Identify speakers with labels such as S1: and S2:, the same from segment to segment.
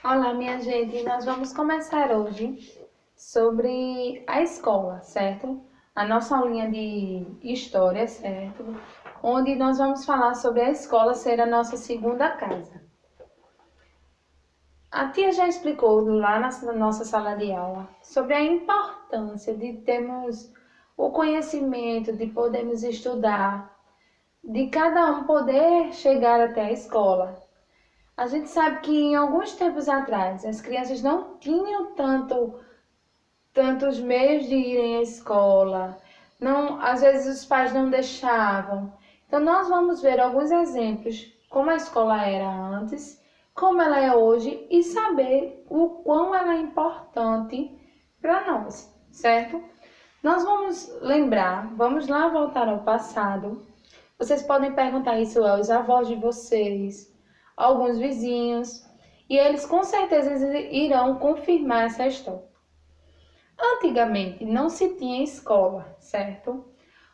S1: Olá, minha gente. Nós vamos começar hoje sobre a escola, certo? A nossa aulinha de história, certo? Onde nós vamos falar sobre a escola ser a nossa segunda casa. A tia já explicou lá na nossa sala de aula sobre a importância de termos o conhecimento, de podermos estudar, de cada um poder chegar até a escola. A gente sabe que em alguns tempos atrás as crianças não tinham tantos meios de irem à escola, não, às vezes os pais não deixavam. Então nós vamos ver alguns exemplos como a escola era antes, como ela é hoje e saber o quão ela é importante para nós, certo? Nós vamos lembrar, vamos lá voltar ao passado. Vocês podem perguntar isso aos avós de vocês, alguns vizinhos, e eles com certeza irão confirmar essa história. Antigamente não se tinha escola, certo?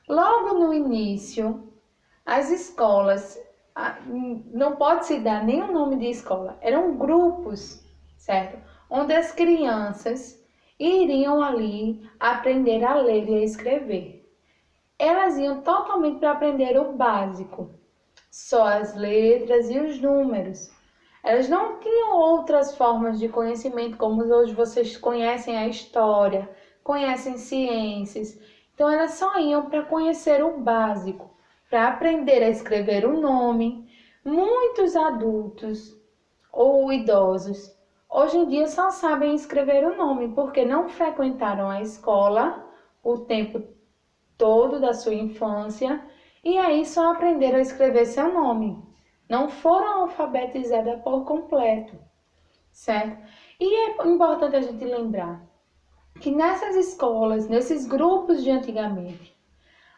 S1: Logo no início, as escolas, não pode se dar nenhum nome de escola, eram grupos, certo? Onde as crianças iriam ali aprender a ler e a escrever. Elas iam totalmente para aprender o básico, só as letras e os números. Elas não tinham outras formas de conhecimento, como hoje vocês conhecem a história, conhecem ciências. Então, elas só iam para conhecer o básico, para aprender a escrever o nome. Muitos adultos ou idosos hoje em dia só sabem escrever o nome, porque não frequentaram a escola o tempo todo da sua infância e aí só aprenderam a escrever seu nome. Não foram alfabetizadas por completo, certo? E é importante a gente lembrar que nessas escolas, nesses grupos de antigamente,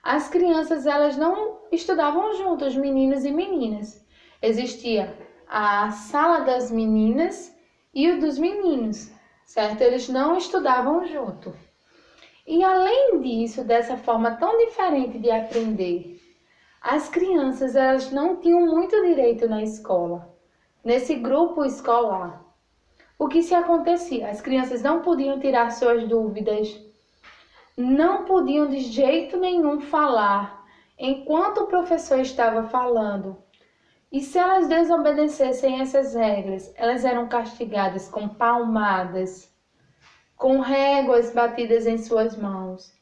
S1: as crianças elas não estudavam juntos, meninos e meninas. Existia a sala das meninas e o dos meninos, certo? Eles não estudavam junto. E além disso, dessa forma tão diferente de aprender, as crianças elas não tinham muito direito na escola, nesse grupo escolar. O que se acontecia? As crianças não podiam tirar suas dúvidas, não podiam de jeito nenhum falar enquanto o professor estava falando. E se elas desobedecessem essas regras, elas eram castigadas com palmadas, com réguas batidas em suas mãos.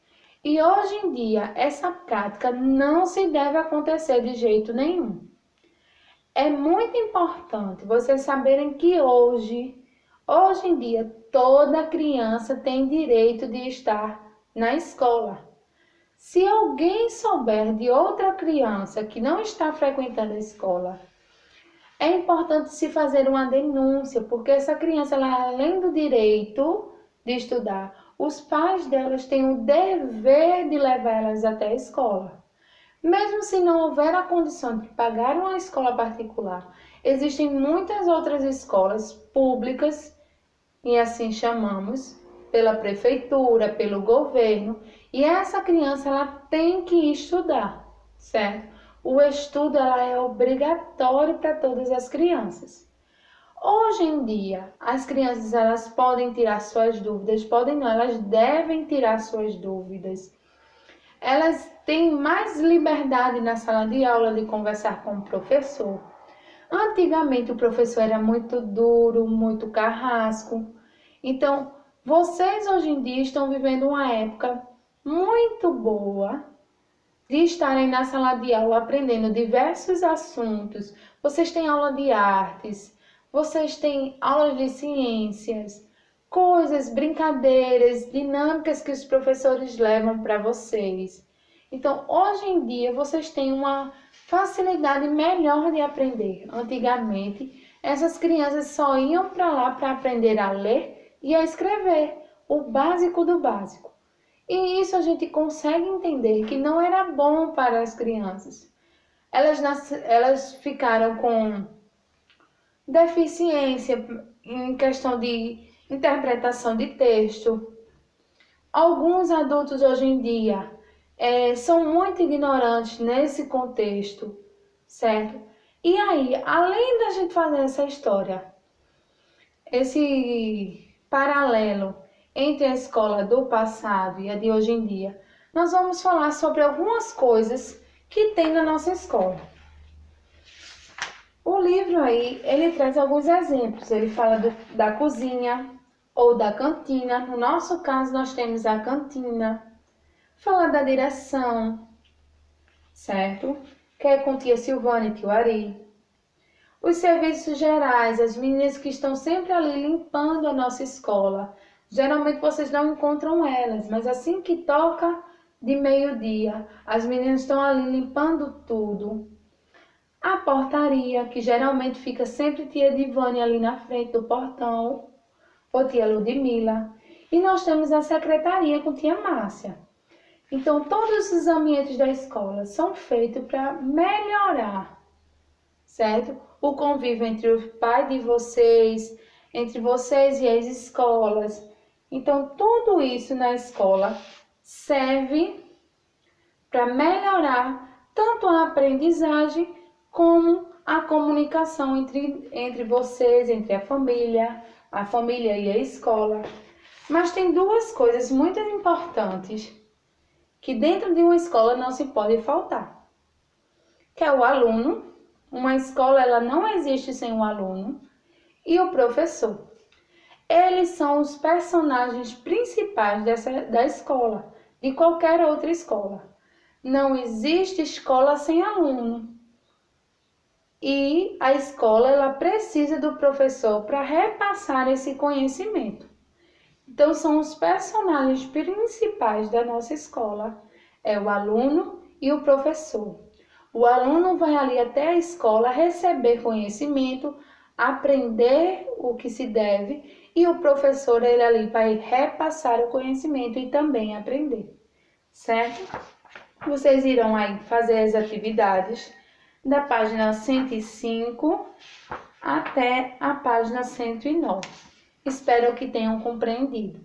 S1: E hoje em dia, essa prática não se deve acontecer de jeito nenhum. É muito importante vocês saberem que hoje em dia, toda criança tem direito de estar na escola. Se alguém souber de outra criança que não está frequentando a escola, é importante se fazer uma denúncia, porque essa criança, ela, além do direito de estudar, os pais delas têm o dever de levar elas até a escola. Mesmo se não houver a condição de pagar uma escola particular, existem muitas outras escolas públicas, e assim chamamos, pela prefeitura, pelo governo, e essa criança ela tem que estudar, certo? O estudo ela é obrigatório para todas as crianças. Hoje em dia, as crianças elas podem tirar suas dúvidas, podem não, elas devem tirar suas dúvidas. Elas têm mais liberdade na sala de aula de conversar com o professor. Antigamente o professor era muito duro, muito carrasco. Então, vocês hoje em dia estão vivendo uma época muito boa de estarem na sala de aula aprendendo diversos assuntos. Vocês têm aula de artes, vocês têm aula de ciências, coisas, brincadeiras, dinâmicas que os professores levam para vocês. Então, hoje em dia, vocês têm uma facilidade melhor de aprender. Antigamente, essas crianças só iam para lá para aprender a ler e a escrever, o básico do básico. E isso a gente consegue entender que não era bom para as crianças. Elas ficaram com deficiência em questão de interpretação de texto. Alguns adultos hoje em dia são muito ignorantes nesse contexto, certo? E aí, além da gente fazer essa história, esse paralelo entre a escola do passado e a de hoje em dia, nós vamos falar sobre algumas coisas que tem na nossa escola. O livro aí, ele traz alguns exemplos. Ele fala da cozinha ou da cantina. No nosso caso, nós temos a cantina. Fala da direção, certo? Que é com tia Silvana e tio Ari. Os serviços gerais, as meninas que estão sempre ali limpando a nossa escola. Geralmente vocês não encontram elas, mas assim que toca de meio-dia, as meninas estão ali limpando tudo. A portaria, que geralmente fica sempre tia Divane ali na frente do portão, ou tia Ludmila. E nós temos a secretaria com tia Márcia. Então, todos os ambientes da escola são feitos para melhorar, certo? O convívio entre o pai de vocês, entre vocês e as escolas. Então, tudo isso na escola serve para melhorar tanto a aprendizagem como a comunicação entre vocês, entre a família e a escola. Mas tem duas coisas muito importantes que dentro de uma escola não se pode faltar, que é o aluno. Uma escola ela não existe sem o aluno, e o professor. Eles são os personagens principais da escola, de qualquer outra escola. Não existe escola sem aluno. E a escola ela precisa do professor para repassar esse conhecimento. Então, são os personagens principais da nossa escola, é o aluno e o professor. O aluno vai ali até a escola receber conhecimento, aprender o que se deve, e o professor ele ali vai repassar o conhecimento e também aprender, certo? Vocês irão aí fazer as atividades da página 105 até a página 109. Espero que tenham compreendido.